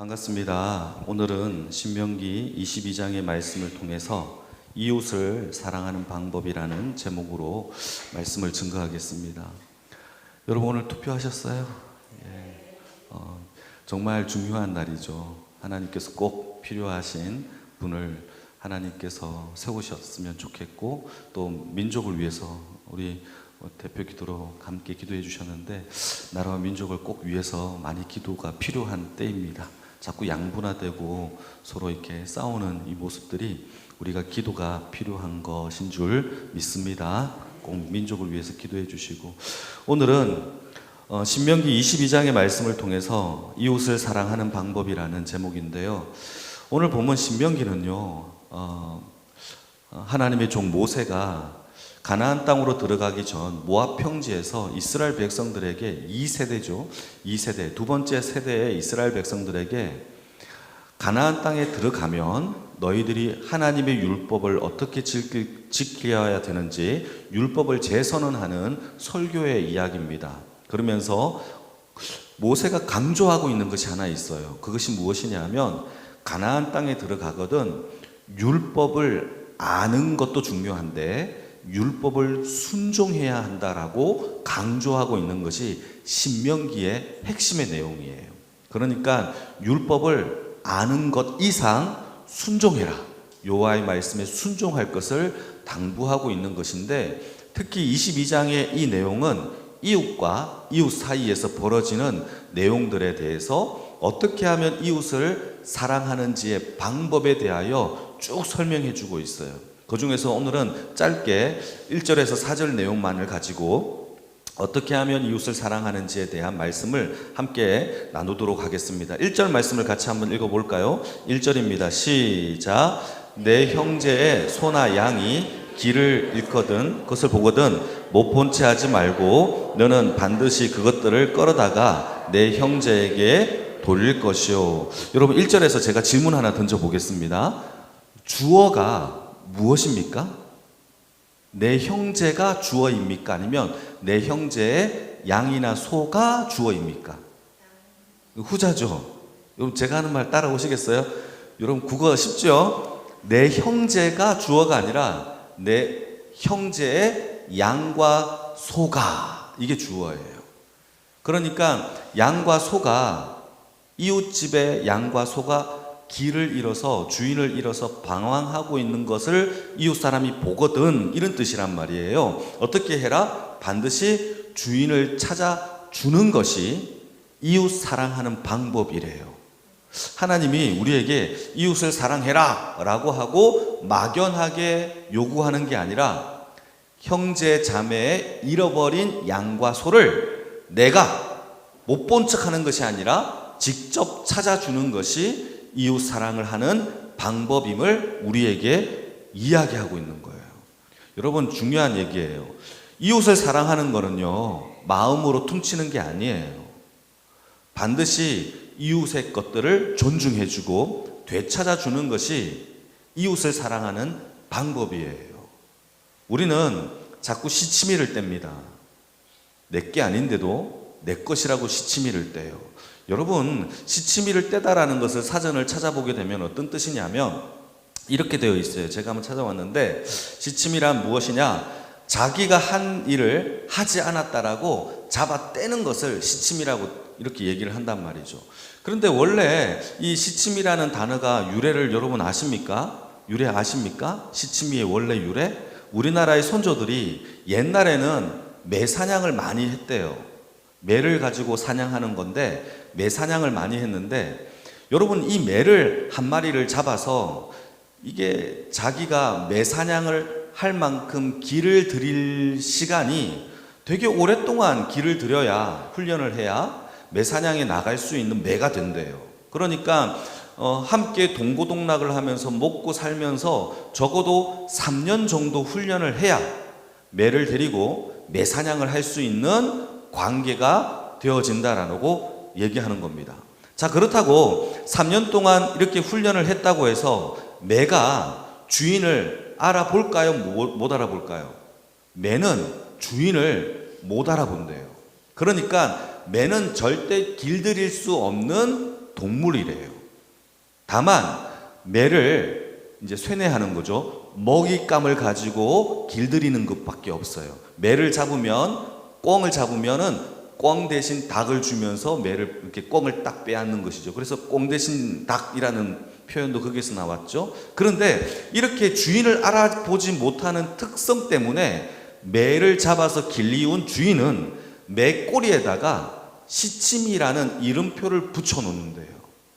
반갑습니다. 오늘은 신명기 22장의 말씀을 통해서 이웃을 사랑하는 방법이라는 제목으로 말씀을 증거하겠습니다. 여러분 오늘 투표하셨어요? 예. 정말 중요한 날이죠. 하나님께서 꼭 필요하신 분을 하나님께서 세우셨으면 좋겠고, 또 민족을 위해서 우리 대표 기도로 함께 기도해 주셨는데, 나라와 민족을 꼭 위해서 많이 기도가 필요한 때입니다. 자꾸 양분화되고 서로 이렇게 싸우는 이 모습들이 우리가 기도가 필요한 것인 줄 믿습니다. 꼭 민족을 위해서 기도해 주시고, 오늘은 신명기 22장의 말씀을 통해서 이웃을 사랑하는 방법이라는 제목인데요. 오늘 보면 신명기는요, 하나님의 종 모세가 가나안 땅으로 들어가기 전 모압 평지에서 이스라엘 백성들에게 2세대죠. 2세대, 두 번째 세대의 이스라엘 백성들에게 가나안 땅에 들어가면 너희들이 하나님의 율법을 어떻게 지켜야 되는지 율법을 재선언하는 설교의 이야기입니다. 그러면서 모세가 강조하고 있는 것이 하나 있어요. 그것이 무엇이냐면, 가나안 땅에 들어가거든 율법을 아는 것도 중요한데 율법을 순종해야 한다라고 강조하고 있는 것이 신명기의 핵심의 내용이에요. 그러니까 율법을 아는 것 이상 순종해라, 여호와의 말씀에 순종할 것을 당부하고 있는 것인데, 특히 22장의 이 내용은 이웃과 이웃 사이에서 벌어지는 내용들에 대해서 어떻게 하면 이웃을 사랑하는지의 방법에 대하여 쭉 설명해 주고 있어요. 그 중에서 오늘은 짧게 1절에서 4절 내용만을 가지고 어떻게 하면 이웃을 사랑하는지에 대한 말씀을 함께 나누도록 하겠습니다. 1절 말씀을 같이 한번 읽어볼까요? 1절입니다. 시작. 내 형제의 소나 양이 길을 잃거든 그것을 보거든 못 본 채 하지 말고 너는 반드시 그것들을 끌어다가 내 형제에게 돌릴 것이요. 여러분 1절에서 제가 질문 하나 던져보겠습니다. 주어가 무엇입니까? 내 형제가 주어입니까? 아니면 내 형제의 양이나 소가 주어입니까? 후자죠. 여러분 제가 하는 말 따라오시겠어요? 여러분 국어 쉽죠? 내 형제가 주어가 아니라 내 형제의 양과 소가, 이게 주어예요. 그러니까 양과 소가, 이웃집의 양과 소가 길을 잃어서, 주인을 잃어서 방황하고 있는 것을 이웃 사람이 보거든, 이런 뜻이란 말이에요. 어떻게 해라? 반드시 주인을 찾아주는 것이 이웃 사랑하는 방법이래요. 하나님이 우리에게 이웃을 사랑해라 라고 하고 막연하게 요구하는 게 아니라, 형제 자매의 잃어버린 양과 소를 내가 못 본 척 하는 것이 아니라 직접 찾아주는 것이 이웃 사랑을 하는 방법임을 우리에게 이야기하고 있는 거예요. 여러분 중요한 얘기예요. 이웃을 사랑하는 거는요, 마음으로 퉁치는 게 아니에요. 반드시 이웃의 것들을 존중해주고 되찾아주는 것이 이웃을 사랑하는 방법이에요. 우리는 자꾸 시치미를 뗍니다. 내게 아닌데도 내 것이라고 시치미를 떼요. 여러분 시치미를 떼다라는 것을 사전을 찾아보게 되면 어떤 뜻이냐면 이렇게 되어 있어요. 제가 한번 찾아왔는데, 시치미란 무엇이냐? 자기가 한 일을 하지 않았다라고 잡아 떼는 것을 시치미라고 이렇게 얘기를 한단 말이죠. 그런데 원래 이 시치미라는 단어가 유래를 여러분 아십니까? 유래 아십니까? 시치미의 원래 유래? 우리나라의 선조들이 옛날에는 매 사냥을 많이 했대요. 매를 가지고 사냥하는 건데, 매 사냥을 많이 했는데, 여러분 이 매를 한 마리를 잡아서 이게 자기가 매 사냥을 할 만큼 길을 들일 시간이 되게 오랫동안 길을 들여야, 훈련을 해야 매 사냥에 나갈 수 있는 매가 된대요. 그러니까 함께 동고동락을 하면서 먹고 살면서 적어도 3년 정도 훈련을 해야 매를 데리고 매 사냥을 할 수 있는 관계가 되어진다라고 얘기하는 겁니다. 자, 그렇다고 3년 동안 이렇게 훈련을 했다고 해서 매가 주인을 알아볼까요? 못 알아볼까요? 매는 주인을 못 알아본대요. 그러니까 매는 절대 길들일 수 없는 동물이래요. 다만 매를 이제 쇠뇌하는 거죠. 먹잇감을 가지고 길들이는 것밖에 없어요. 매를 잡으면, 꿩을 잡으면은 꿩 대신 닭을 주면서 매를 이렇게 꿩을 딱 빼앗는 것이죠. 그래서 꿩 대신 닭이라는 표현도 거기서 나왔죠. 그런데 이렇게 주인을 알아보지 못하는 특성 때문에 매를 잡아서 길리운 주인은 매 꼬리에다가 시치미라는 이름표를 붙여 놓는데요.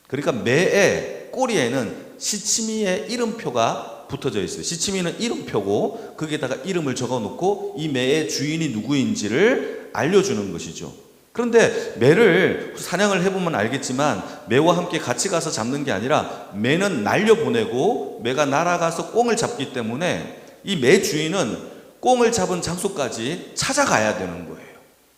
그러니까 매의 꼬리에는 시치미의 이름표가 붙어져 있어요. 시치미는 이름표고 거기에다가 이름을 적어 놓고 이 매의 주인이 누구인지를 알려주는 것이죠. 그런데 매를 사냥을 해보면 알겠지만 매와 함께 같이 가서 잡는 게 아니라 매는 날려보내고 매가 날아가서 꿩을 잡기 때문에 이 매 주인은 꿩을 잡은 장소까지 찾아가야 되는 거예요.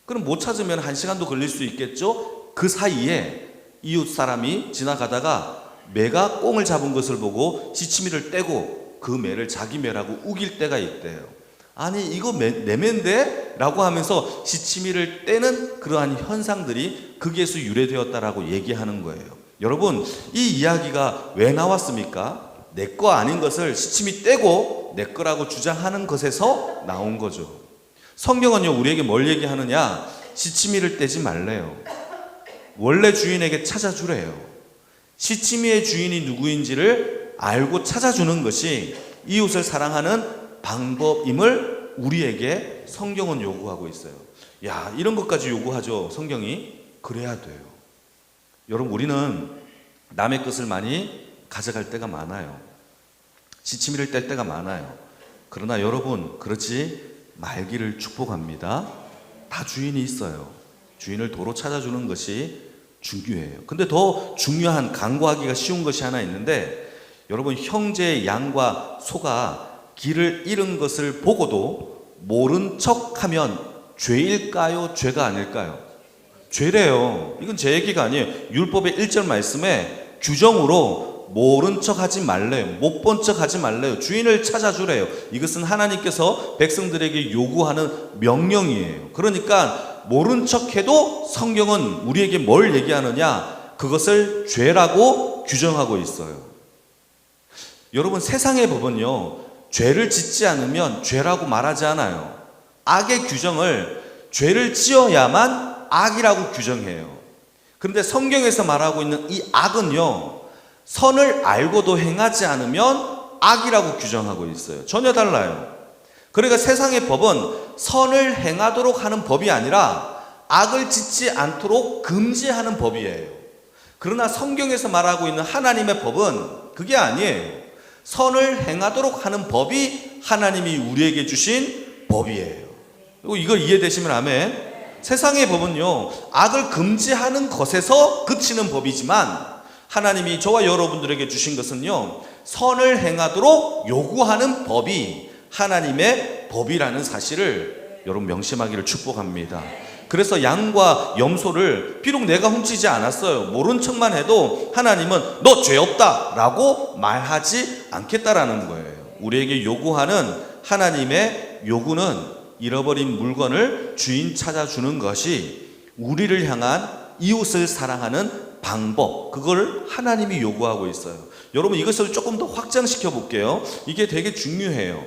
그럼 못 찾으면 1시간도 걸릴 수 있겠죠? 그 사이에 이웃 사람이 지나가다가 매가 꿩을 잡은 것을 보고 시치미를 떼고 그 매를 자기 매라고 우길 때가 있대요. 아니 이거 내 매인데? 라고 하면서 시치미를 떼는 그러한 현상들이 거기에서 유래되었다라고 얘기하는 거예요. 여러분, 이 이야기가 왜 나왔습니까? 내 거 아닌 것을 시치미 떼고 내 거라고 주장하는 것에서 나온 거죠. 성경은요 우리에게 뭘 얘기하느냐? 시치미를 떼지 말래요. 원래 주인에게 찾아주래요. 시치미의 주인이 누구인지를 알고 찾아주는 것이 이웃을 사랑하는 방법임을 우리에게 성경은 요구하고 있어요. 야, 이런 것까지 요구하죠, 성경이. 그래야 돼요. 여러분, 우리는 남의 것을 많이 가져갈 때가 많아요. 시치미를 뗄 때가 많아요. 그러나 여러분, 그렇지 말기를 축복합니다. 다 주인이 있어요. 주인을 도로 찾아주는 것이 중요해요. 근데 더 중요한, 간과하기가 쉬운 것이 하나 있는데, 여러분, 형제의 양과 소가 길을 잃은 것을 보고도 모른 척하면 죄일까요? 죄가 아닐까요? 죄래요. 이건 제 얘기가 아니에요. 율법의 1절 말씀에 규정으로 모른 척하지 말래요. 못 본 척하지 말래요. 주인을 찾아주래요. 이것은 하나님께서 백성들에게 요구하는 명령이에요. 그러니까 모른 척해도 성경은 우리에게 뭘 얘기하느냐? 그것을 죄라고 규정하고 있어요. 여러분, 세상의 법은요 죄를 짓지 않으면 죄라고 말하지 않아요. 악의 규정을 죄를 지어야만 악이라고 규정해요. 그런데 성경에서 말하고 있는 이 악은요 선을 알고도 행하지 않으면 악이라고 규정하고 있어요. 전혀 달라요. 그러니까 세상의 법은 선을 행하도록 하는 법이 아니라 악을 짓지 않도록 금지하는 법이에요. 그러나 성경에서 말하고 있는 하나님의 법은 그게 아니에요. 선을 행하도록 하는 법이 하나님이 우리에게 주신 법이에요. 이걸 이해되시면 아멘. 세상의 법은요 악을 금지하는 것에서 그치는 법이지만 하나님이 저와 여러분들에게 주신 것은요 선을 행하도록 요구하는 법이 하나님의 법이라는 사실을 여러분 명심하기를 축복합니다. 그래서 양과 염소를 비록 내가 훔치지 않았어요, 모른 척만 해도 하나님은 너 죄 없다 라고 말하지 않겠다라는 거예요. 우리에게 요구하는 하나님의 요구는 잃어버린 물건을 주인 찾아주는 것이 우리를 향한 이웃을 사랑하는 방법, 그걸 하나님이 요구하고 있어요. 여러분, 이것을 조금 더 확장시켜 볼게요. 이게 되게 중요해요.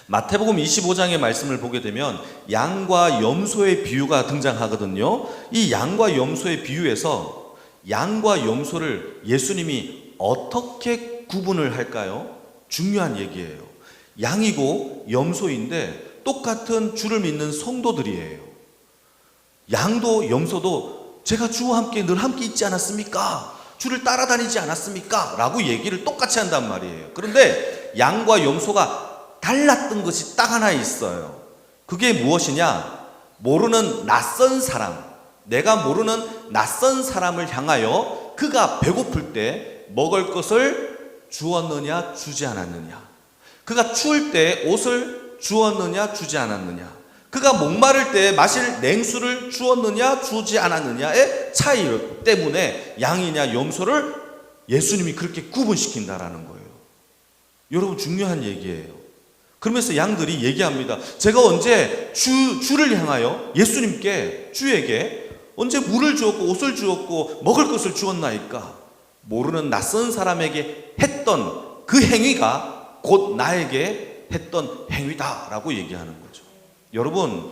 마태복음 25장의 말씀을 보게 되면 양과 염소의 비유가 등장하거든요. 이 양과 염소의 비유에서 양과 염소를 예수님이 어떻게 구분을 할까요? 중요한 얘기예요. 양이고 염소인데 똑같은 주를 믿는 성도들이에요. 양도 염소도 제가 주와 함께 늘 함께 있지 않았습니까? 주를 따라다니지 않았습니까? 라고 얘기를 똑같이 한단 말이에요. 그런데 양과 염소가 달랐던 것이 딱 하나 있어요. 그게 무엇이냐? 모르는 낯선 사람, 내가 모르는 낯선 사람을 향하여 그가 배고플 때 먹을 것을 주었느냐 주지 않았느냐, 그가 추울 때 옷을 주었느냐 주지 않았느냐, 그가 목마를 때 마실 냉수를 주었느냐 주지 않았느냐의 차이 때문에 양이냐 염소를 예수님이 그렇게 구분시킨다라는 거예요. 여러분, 중요한 얘기예요. 그러면서 양들이 얘기합니다. 제가 언제 주를 향하여 예수님께, 주에게 언제 물을 주었고 옷을 주었고 먹을 것을 주었나이까? 모르는 낯선 사람에게 했던 그 행위가 곧 나에게 했던 행위다라고 얘기하는 거죠. 여러분,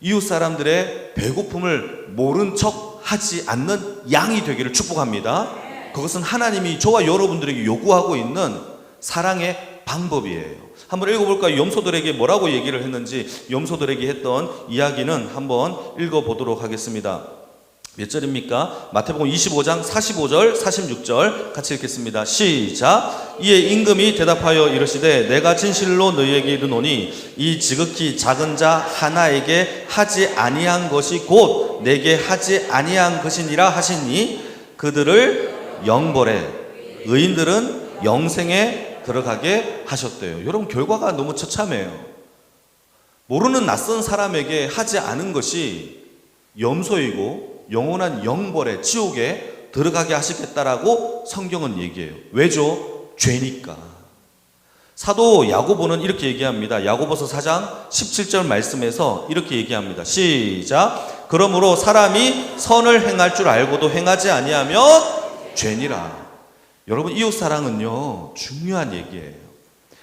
이웃 사람들의 배고픔을 모른 척 하지 않는 양이 되기를 축복합니다. 그것은 하나님이 저와 여러분들에게 요구하고 있는 사랑의 방법이에요. 한번 읽어볼까요? 염소들에게 뭐라고 얘기를 했는지, 염소들에게 했던 이야기는 한번 읽어보도록 하겠습니다. 몇 절입니까? 마태복음 25장 45절 46절 같이 읽겠습니다. 시작. 이에 임금이 대답하여 이르시되 내가 진실로 너희에게 이르노니 이 지극히 작은 자 하나에게 하지 아니한 것이 곧 내게 하지 아니한 것이니라 하시니 그들을 영벌에 의인들은 영생에 들어가게 하셨대요. 여러분, 결과가 너무 처참해요. 모르는 낯선 사람에게 하지 않은 것이 염소이고 영원한 영벌에, 지옥에 들어가게 하시겠다라고 성경은 얘기해요. 왜죠? 죄니까. 사도 야고보는 이렇게 얘기합니다. 야고보서 4장 17절 말씀에서 이렇게 얘기합니다. 시작. 그러므로 사람이 선을 행할 줄 알고도 행하지 아니하면 죄니라. 여러분, 이웃 사랑은요 중요한 얘기예요.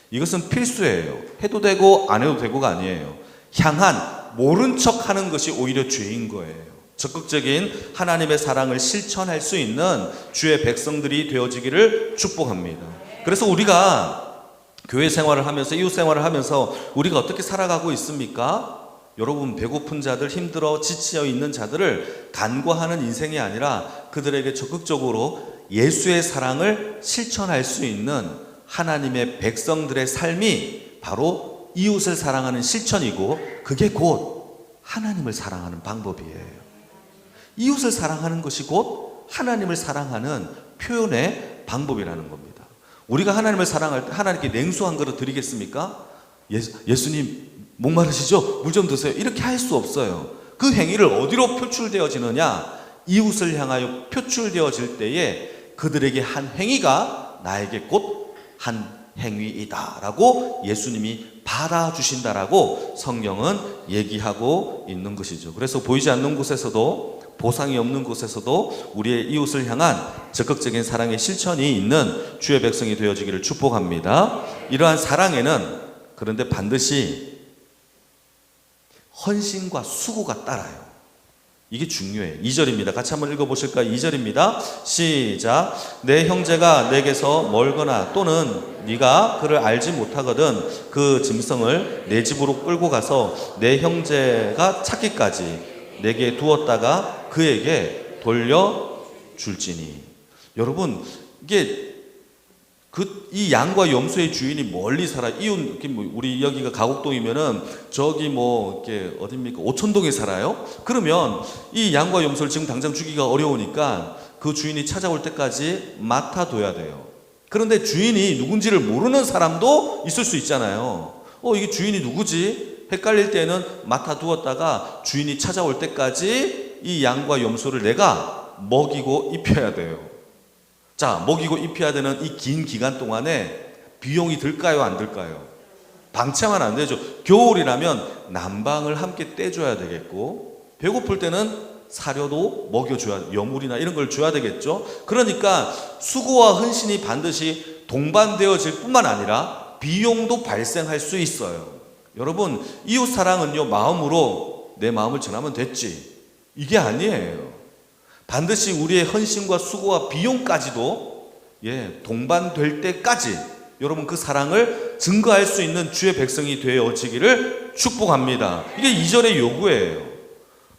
이것은 필수예요. 해도 되고 안 해도 되고가 아니에요. 향한 모른 척 하는 것이 오히려 죄인 거예요. 적극적인 하나님의 사랑을 실천할 수 있는 주의 백성들이 되어지기를 축복합니다. 그래서 우리가 교회 생활을 하면서, 이웃 생활을 하면서 우리가 어떻게 살아가고 있습니까? 여러분, 배고픈 자들, 힘들어 지치어 있는 자들을 간과하는 인생이 아니라 그들에게 적극적으로 예수의 사랑을 실천할 수 있는 하나님의 백성들의 삶이 바로 이웃을 사랑하는 실천이고, 그게 곧 하나님을 사랑하는 방법이에요. 이웃을 사랑하는 것이 곧 하나님을 사랑하는 표현의 방법이라는 겁니다. 우리가 하나님을 사랑할 때 하나님께 냉수 한 그릇 드리겠습니까? 예수님 목마르시죠? 물 좀 드세요. 이렇게 할 수 없어요. 그 행위를 어디로 표출되어지느냐? 이웃을 향하여 표출되어질 때에 그들에게 한 행위가 나에게 곧 한 행위이다라고 예수님이 받아주신다라고 성경은 얘기하고 있는 것이죠. 그래서 보이지 않는 곳에서도, 보상이 없는 곳에서도 우리의 이웃을 향한 적극적인 사랑의 실천이 있는 주의 백성이 되어지기를 축복합니다. 이러한 사랑에는 그런데 반드시 헌신과 수고가 따라요. 이게 중요해요. 2절입니다. 같이 한번 읽어보실까요? 2절입니다. 시작. 내 형제가 내게서 멀거나 또는 네가 그를 알지 못하거든 그 짐승을 내 집으로 끌고 가서 내 형제가 찾기까지 내게 두었다가 그에게 돌려줄지니. 여러분, 이게 이 양과 염소의 주인이 멀리 살아. 이웃, 우리 여기가 가곡동이면은 저기 이렇게 어딥니까? 오천동에 살아요? 그러면 이 양과 염소를 지금 당장 주기가 어려우니까 그 주인이 찾아올 때까지 맡아둬야 돼요. 그런데 주인이 누군지를 모르는 사람도 있을 수 있잖아요. 이게 주인이 누구지? 헷갈릴 때는 맡아두었다가 주인이 찾아올 때까지 이 양과 염소를 내가 먹이고 입혀야 돼요. 자, 먹이고 입혀야 되는 이 긴 기간 동안에 비용이 들까요, 안 들까요? 방치하면 안 되죠. 겨울이라면 난방을 함께 떼줘야 되겠고, 배고플 때는 사료도 먹여줘야, 여물이나 이런 걸 줘야 되겠죠. 그러니까 수고와 헌신이 반드시 동반되어질 뿐만 아니라 비용도 발생할 수 있어요. 여러분, 이웃 사랑은요, 마음으로 내 마음을 전하면 됐지, 이게 아니에요. 반드시 우리의 헌신과 수고와 비용까지도 동반될 때까지 여러분 그 사랑을 증거할 수 있는 주의 백성이 되어지기를 축복합니다. 이게 2절의 요구예요.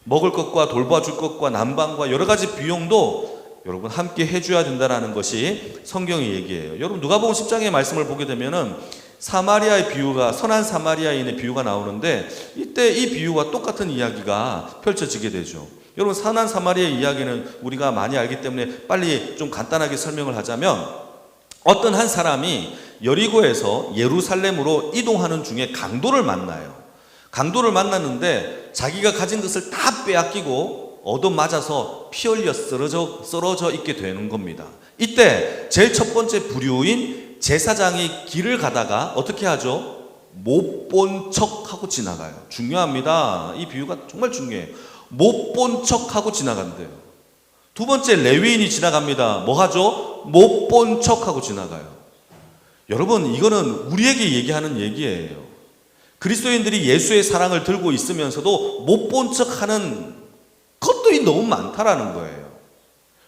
먹을 것과 돌봐줄 것과 난방과 여러 가지 비용도 여러분 함께 해줘야 된다는 것이 성경의 얘기예요. 여러분, 누가복음 10장의 말씀을 보게 되면은 사마리아의 비유가, 선한 사마리아인의 비유가 나오는데, 이때 이 비유와 똑같은 이야기가 펼쳐지게 되죠. 여러분, 선한 사마리아의 이야기는 우리가 많이 알기 때문에 빨리 좀 간단하게 설명을 하자면, 어떤 한 사람이 여리고에서 예루살렘으로 이동하는 중에 강도를 만나요. 강도를 만났는데 자기가 가진 것을 다 빼앗기고 얻어맞아서 피 흘려 쓰러져 있게 되는 겁니다. 이때 제일 첫 번째 부류인 제사장이 길을 가다가 어떻게 하죠? 못 본 척하고 지나가요. 중요합니다. 이 비유가 정말 중요해요. 못 본 척하고 지나간대요. 두 번째 레위인이 지나갑니다. 뭐 하죠? 못 본 척하고 지나가요. 여러분, 이거는 우리에게 얘기하는 얘기예요. 그리스도인들이 예수의 사랑을 들고 있으면서도 못 본 척하는 것들이 너무 많다라는 거예요.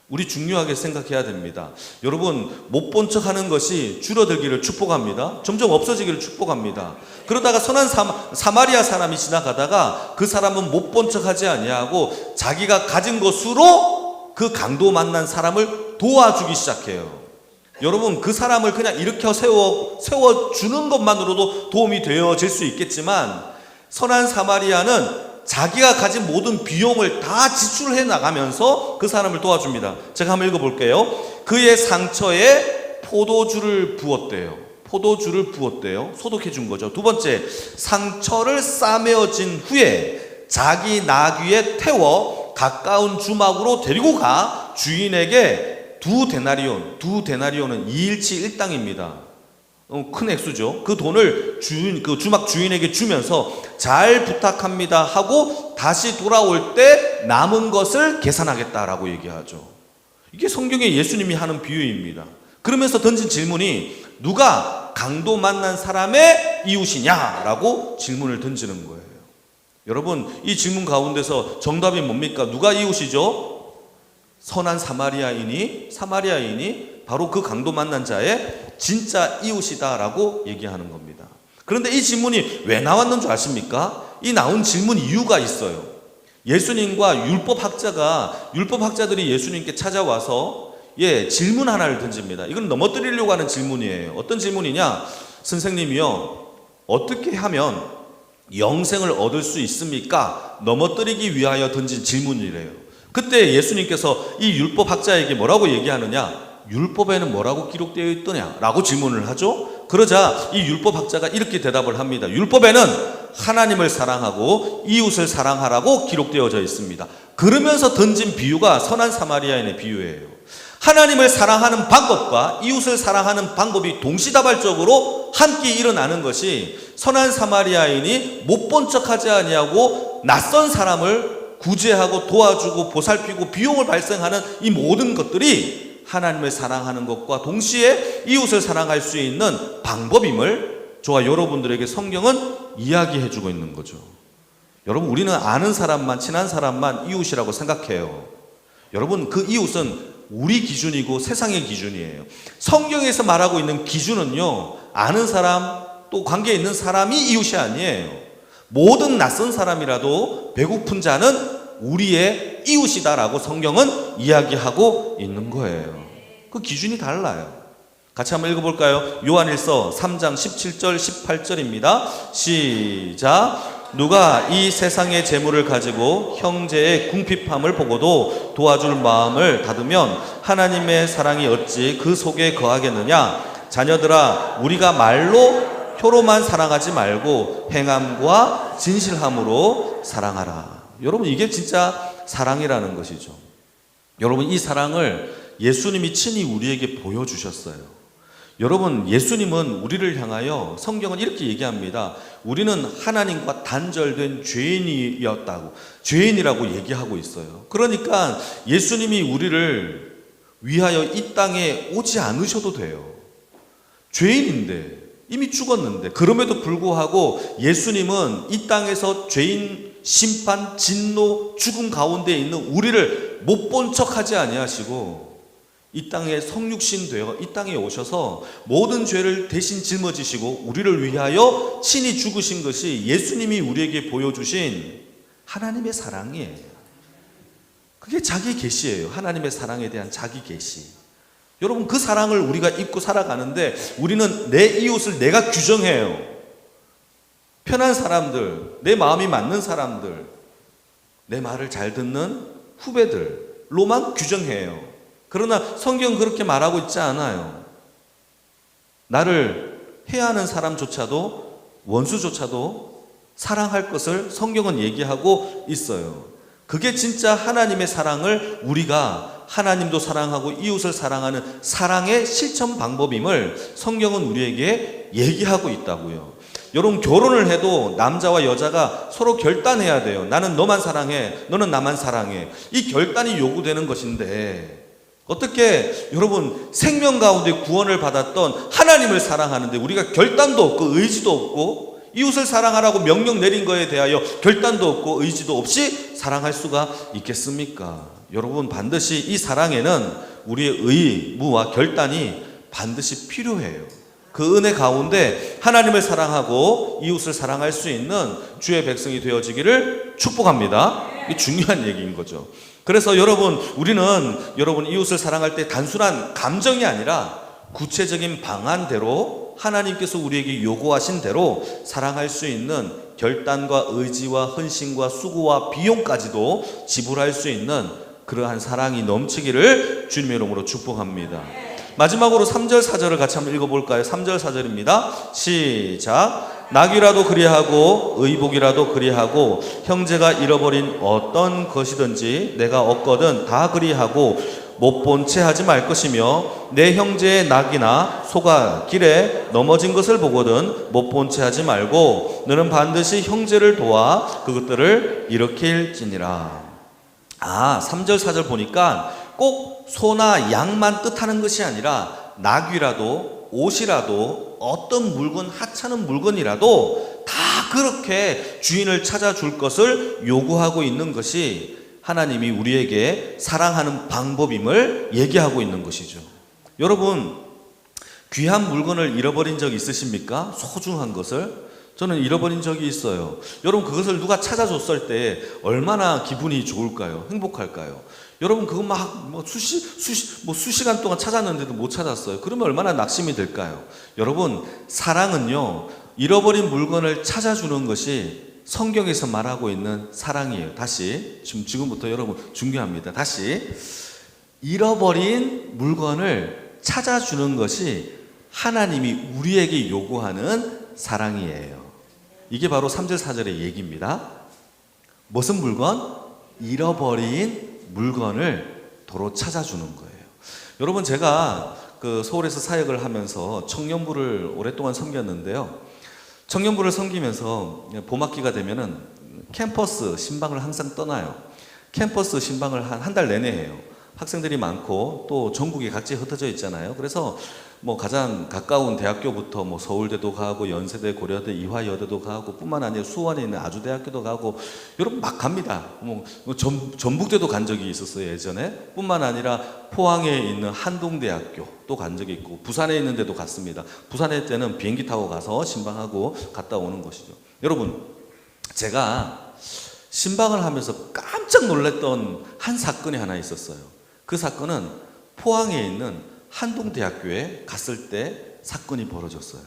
우리 중요하게 생각해야 됩니다. 여러분, 못 본 척하는 것이 줄어들기를 축복합니다. 점점 없어지기를 축복합니다. 그러다가 선한 사마리아 사람이 지나가다가 그 사람은 못 본 척하지 아니하고 자기가 가진 것으로 그 강도 만난 사람을 도와주기 시작해요. 여러분, 그 사람을 그냥 일으켜 세워주는 것만으로도 도움이 되어질 수 있겠지만, 선한 사마리아는 자기가 가진 모든 비용을 다 지출해 나가면서 그 사람을 도와줍니다. 제가 한번 읽어볼게요. 그의 상처에 포도주를 부었대요. 포도주를 부었대요. 소독해 준 거죠. 두 번째, 상처를 싸매어진 후에 자기 나귀에 태워 가까운 주막으로 데리고 가 주인에게 두 데나리온은 2일치 1당입니다. 큰 액수죠. 그 돈을 그 주막 주인에게 주면서 잘 부탁합니다 하고 다시 돌아올 때 남은 것을 계산하겠다라고 얘기하죠. 이게 성경에 예수님이 하는 비유입니다. 그러면서 던진 질문이 누가 강도 만난 사람의 이웃이냐라고 질문을 던지는 거예요. 여러분, 이 질문 가운데서 정답이 뭡니까? 누가 이웃이죠? 선한 사마리아인이 바로 그 강도 만난 자의 진짜 이웃이다라고 얘기하는 겁니다. 그런데 이 질문이 왜 나왔는 줄 아십니까? 이 나온 질문 이유가 있어요. 예수님과 율법학자들이 예수님께 찾아와서 질문 하나를 던집니다. 이건 넘어뜨리려고 하는 질문이에요. 어떤 질문이냐? 선생님이요, 어떻게 하면 영생을 얻을 수 있습니까? 넘어뜨리기 위하여 던진 질문이래요. 그때 예수님께서 이 율법학자에게 뭐라고 얘기하느냐? 율법에는 뭐라고 기록되어 있더냐? 라고 질문을 하죠. 그러자 이 율법학자가 이렇게 대답을 합니다. 율법에는 하나님을 사랑하고 이웃을 사랑하라고 기록되어져 있습니다. 그러면서 던진 비유가 선한 사마리아인의 비유예요. 하나님을 사랑하는 방법과 이웃을 사랑하는 방법이 동시다발적으로 함께 일어나는 것이 선한 사마리아인이 못 본 척하지 아니하고 낯선 사람을 구제하고 도와주고 보살피고 비용을 발생하는 이 모든 것들이 하나님을 사랑하는 것과 동시에 이웃을 사랑할 수 있는 방법임을 저와 여러분들에게 성경은 이야기해 주고 있는 거죠. 여러분, 우리는 아는 사람만, 친한 사람만 이웃이라고 생각해요. 여러분, 그 이웃은 우리 기준이고 세상의 기준이에요. 성경에서 말하고 있는 기준은요, 아는 사람 또 관계에 있는 사람이 이웃이 아니에요. 모든 낯선 사람이라도 배고픈 자는 우리의 이웃이다라고 성경은 이야기하고 있는 거예요. 그 기준이 달라요. 같이 한번 읽어볼까요? 요한일서 3장 17절 18절입니다. 시작. 누가 이 세상의 재물을 가지고 형제의 궁핍함을 보고도 도와줄 마음을 닫으면 하나님의 사랑이 어찌 그 속에 거하겠느냐? 자녀들아, 우리가 말로 혀로만 사랑하지 말고 행함과 진실함으로 사랑하라. 여러분, 이게 진짜 사랑이라는 것이죠. 여러분, 이 사랑을 예수님이 친히 우리에게 보여주셨어요. 여러분, 예수님은 우리를 향하여 성경은 이렇게 얘기합니다. 우리는 하나님과 단절된 죄인이었다고, 죄인이라고 얘기하고 있어요. 그러니까 예수님이 우리를 위하여 이 땅에 오지 않으셔도 돼요. 죄인인데, 이미 죽었는데, 그럼에도 불구하고 예수님은 이 땅에서 죄인 심판, 진노, 죽음 가운데 있는 우리를 못 본 척하지 아니하시고 이 땅에 성육신 되어 이 땅에 오셔서 모든 죄를 대신 짊어지시고 우리를 위하여 친히 죽으신 것이 예수님이 우리에게 보여주신 하나님의 사랑이에요. 그게 자기 계시예요. 하나님의 사랑에 대한 자기 계시. 여러분, 그 사랑을 우리가 입고 살아가는데 우리는 내 이웃을 내가 규정해요. 편한 사람들, 내 마음이 맞는 사람들, 내 말을 잘 듣는 후배들로만 규정해요. 그러나 성경은 그렇게 말하고 있지 않아요. 나를 해하는 사람조차도, 원수조차도 사랑할 것을 성경은 얘기하고 있어요. 그게 진짜 하나님의 사랑을 우리가 하나님도 사랑하고 이웃을 사랑하는 사랑의 실천 방법임을 성경은 우리에게 얘기하고 있다고요. 여러분, 결혼을 해도 남자와 여자가 서로 결단해야 돼요. 나는 너만 사랑해, 너는 나만 사랑해. 이 결단이 요구되는 것인데, 어떻게 여러분 생명 가운데 구원을 받았던 하나님을 사랑하는데 우리가 결단도 없고 의지도 없고, 이웃을 사랑하라고 명령 내린 거에 대하여 결단도 없고 의지도 없이 사랑할 수가 있겠습니까? 여러분, 반드시 이 사랑에는 우리의 의무와 결단이 반드시 필요해요. 그 은혜 가운데 하나님을 사랑하고 이웃을 사랑할 수 있는 주의 백성이 되어지기를 축복합니다. 이게 중요한 얘기인 거죠. 그래서 여러분, 우리는 여러분 이웃을 사랑할 때 단순한 감정이 아니라 구체적인 방안대로 하나님께서 우리에게 요구하신 대로 사랑할 수 있는 결단과 의지와 헌신과 수고와 비용까지도 지불할 수 있는 그러한 사랑이 넘치기를 주님의 이름으로 축복합니다. 마지막으로 3절 4절을 같이 한번 읽어볼까요? 3절 4절입니다. 시작. 낙이라도 그리하고 의복이라도 그리하고 형제가 잃어버린 어떤 것이든지 내가 얻거든 다 그리하고 못 본 채 하지 말 것이며 내 형제의 낙이나 소가 길에 넘어진 것을 보거든 못 본 채 하지 말고 너는 반드시 형제를 도와 그것들을 일으킬지니라. 3절 4절 보니까 꼭 소나 양만 뜻하는 것이 아니라 낙이라도 옷이라도 어떤 물건, 하찮은 물건이라도 다 그렇게 주인을 찾아줄 것을 요구하고 있는 것이 하나님이 우리에게 사랑하는 방법임을 얘기하고 있는 것이죠. 여러분, 귀한 물건을 잃어버린 적 있으십니까? 소중한 것을? 저는 잃어버린 적이 있어요. 여러분, 그것을 누가 찾아줬을 때 얼마나 기분이 좋을까요? 행복할까요? 여러분, 그거 수시간 동안 찾았는데도 못 찾았어요. 그러면 얼마나 낙심이 될까요? 여러분, 사랑은요, 잃어버린 물건을 찾아주는 것이 성경에서 말하고 있는 사랑이에요. 다시, 지금부터 여러분 중요합니다. 다시, 잃어버린 물건을 찾아주는 것이 하나님이 우리에게 요구하는 사랑이에요. 이게 바로 3절 4절의 얘기입니다. 무슨 물건? 잃어버린 물건을 도로 찾아주는 거예요. 여러분, 제가 서울에서 사역을 하면서 청년부를 오랫동안 섬겼는데요. 청년부를 섬기면서 봄학기가 되면은 캠퍼스 신방을 항상 떠나요. 캠퍼스 신방을 한 달 내내 해요. 학생들이 많고 또 전국에 각지에 흩어져 있잖아요. 그래서 가장 가까운 대학교부터 서울대도 가고 연세대, 고려대, 이화여대도 가고 뿐만 아니라 수원에 있는 아주대학교도 가고 여러분 막 갑니다. 전북대도 간 적이 있었어요, 예전에. 뿐만 아니라 포항에 있는 한동대학교도 간 적이 있고 부산에 있는 데도 갔습니다. 부산에 때는 비행기 타고 가서 신방하고 갔다 오는 것이죠. 여러분, 제가 신방을 하면서 깜짝 놀랐던 한 사건이 하나 있었어요. 그 사건은 포항에 있는 한동대학교에 갔을 때 사건이 벌어졌어요.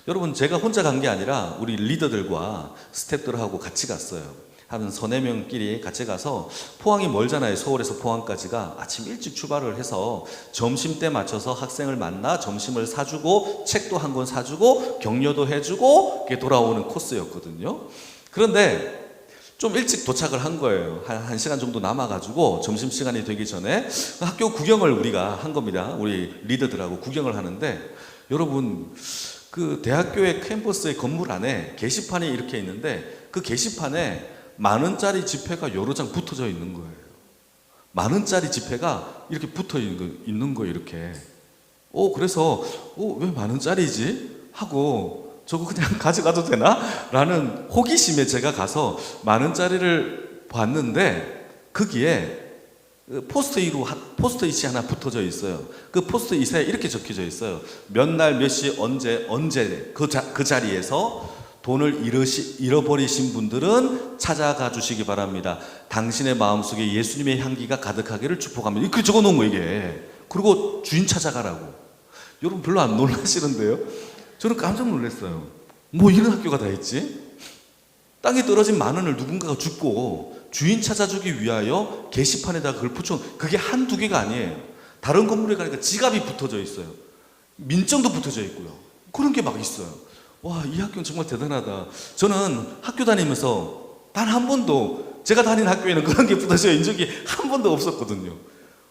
여러분, 제가 혼자 간 게 아니라 우리 리더들과 스태프들하고 같이 갔어요. 한 3-4명끼리 같이 가서, 포항이 멀잖아요. 서울에서 포항까지가. 아침 일찍 출발을 해서 점심때 맞춰서 학생을 만나 점심을 사주고 책도 한 권 사주고 격려도 해주고 돌아오는 코스였거든요. 그런데 좀 일찍 도착을 한 거예요. 한 시간 정도 남아가지고 점심시간이 되기 전에 학교 구경을 우리가 한 겁니다. 우리 리더들하고 구경을 하는데, 여러분, 그 대학교의 캠퍼스의 건물 안에 게시판이 이렇게 있는데 그 게시판에 10,000원짜리 지폐가 여러 장 붙어져 있는 거예요. 10,000원짜리 지폐가 이렇게 붙어 있는 거예요, 이렇게. 그래서 왜 10,000원짜리지? 하고 저거 그냥 가져가도 되나? 라는 호기심에 제가 가서 10,000원짜리를 봤는데 거기에 포스트잇이 하나 붙어져 있어요. 그 포스트잇에 이렇게 적혀져 있어요. 몇 날, 몇 시, 언제 그 자리에서 돈을 잃어버리신 분들은 찾아가 주시기 바랍니다. 당신의 마음속에 예수님의 향기가 가득하기를 축복합니다. 이렇게 적어놓은 거예요, 이게. 그리고 주인 찾아가라고. 여러분 별로 안 놀라시는데요? 저는 깜짝 놀랐어요. 이런 학교가 다 있지? 땅에 떨어진 10,000원을 누군가가 줍고 주인 찾아주기 위하여 게시판에다 그걸 그게 한두 개가 아니에요. 다른 건물에 가니까 지갑이 붙어져 있어요. 민증도 붙어져 있고요. 그런 게 막 있어요. 와, 이 학교는 정말 대단하다. 저는 학교 다니면서 단 한 번도, 제가 다닌 학교에는 그런 게 붙어져 있는 적이 한 번도 없었거든요.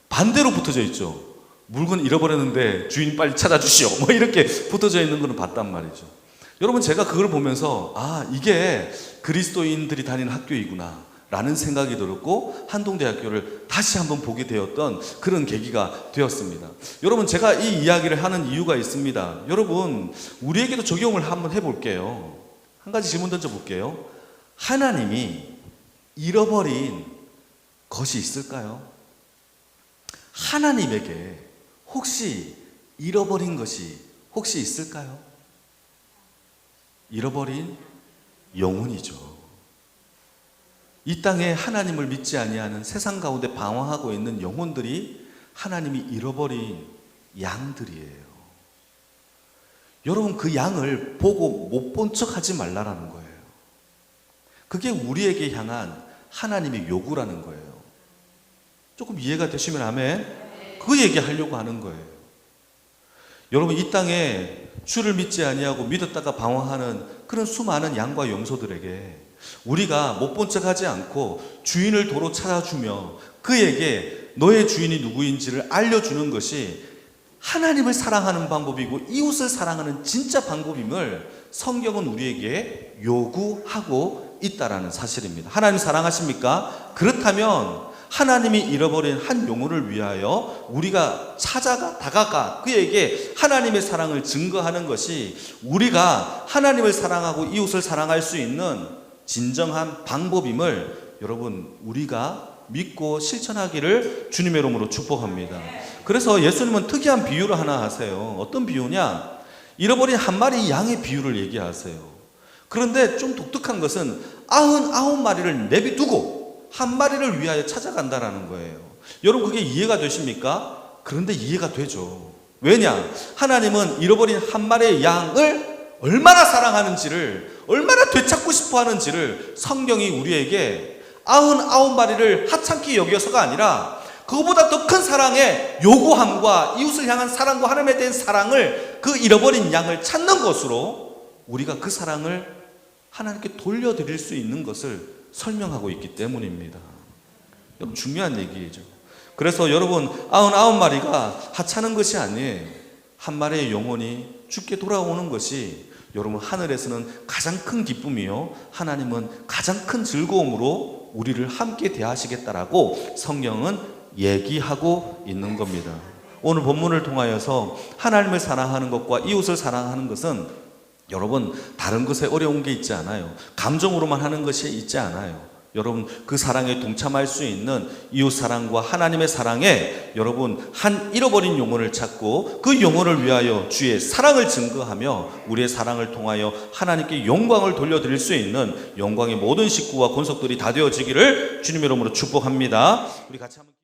반대로 붙어져 있죠. 물건 잃어버렸는데 주인 빨리 찾아주시오. 이렇게 붙어져 있는 거는 봤단 말이죠. 여러분, 제가 그걸 보면서 이게 그리스도인들이 다니는 학교이구나 라는 생각이 들었고, 한동대학교를 다시 한번 보게 되었던 그런 계기가 되었습니다. 여러분, 제가 이 이야기를 하는 이유가 있습니다. 여러분, 우리에게도 적용을 한번 해볼게요. 한 가지 질문 던져볼게요. 하나님이 잃어버린 것이 있을까요? 하나님에게 혹시 잃어버린 것이 혹시 있을까요? 잃어버린 영혼이죠. 이 땅에 하나님을 믿지 아니하는 세상 가운데 방황하고 있는 영혼들이 하나님이 잃어버린 양들이에요. 여러분, 그 양을 보고 못 본 척 하지 말라라는 거예요. 그게 우리에게 향한 하나님의 요구라는 거예요. 조금 이해가 되시면 아멘? 그 얘기하려고 하는 거예요. 여러분, 이 땅에 주를 믿지 아니하고 믿었다가 방황하는 그런 수많은 양과 염소들에게 우리가 못 본 척 하지 않고 주인을 도로 찾아주며 그에게 너의 주인이 누구인지를 알려주는 것이 하나님을 사랑하는 방법이고 이웃을 사랑하는 진짜 방법임을 성경은 우리에게 요구하고 있다라는 사실입니다. 하나님 사랑하십니까? 그렇다면 하나님이 잃어버린 한 영혼을 위하여 우리가 찾아가 다가가 그에게 하나님의 사랑을 증거하는 것이 우리가 하나님을 사랑하고 이웃을 사랑할 수 있는 진정한 방법임을 여러분, 우리가 믿고 실천하기를 주님의 이름으로 축복합니다. 그래서 예수님은 특이한 비유를 하나 하세요. 어떤 비유냐? 잃어버린 한 마리 양의 비유를 얘기하세요. 그런데 좀 독특한 것은 99마리를 내비두고 한 마리를 위하여 찾아간다라는 거예요. 여러분, 그게 이해가 되십니까? 그런데 이해가 되죠. 왜냐? 하나님은 잃어버린 한 마리의 양을 얼마나 사랑하는지를, 얼마나 되찾고 싶어 하는지를 성경이 우리에게 99마리를 하찮게 여겨서가 아니라 그거보다 더 큰 사랑의 요구함과 이웃을 향한 사랑과 하나님에 대한 사랑을, 그 잃어버린 양을 찾는 것으로 우리가 그 사랑을 하나님께 돌려드릴 수 있는 것을 설명하고 있기 때문입니다. 여러분, 중요한 얘기죠. 그래서 여러분, 99마리가 하찮은 것이 아니에요. 한 마리의 영혼이 주께 돌아오는 것이 여러분, 하늘에서는 가장 큰 기쁨이요, 하나님은 가장 큰 즐거움으로 우리를 함께 대하시겠다라고 성경은 얘기하고 있는 겁니다. 오늘 본문을 통하여서 하나님을 사랑하는 것과 이웃을 사랑하는 것은 여러분, 다른 것에 어려운 게 있지 않아요. 감정으로만 하는 것이 있지 않아요. 여러분, 그 사랑에 동참할 수 있는 이웃 사랑과 하나님의 사랑에 여러분, 한 잃어버린 영혼을 찾고 그 영혼을 위하여 주의 사랑을 증거하며 우리의 사랑을 통하여 하나님께 영광을 돌려드릴 수 있는 영광의 모든 식구와 권속들이 다 되어지기를 주님의 이름으로 축복합니다. 우리 같이 한번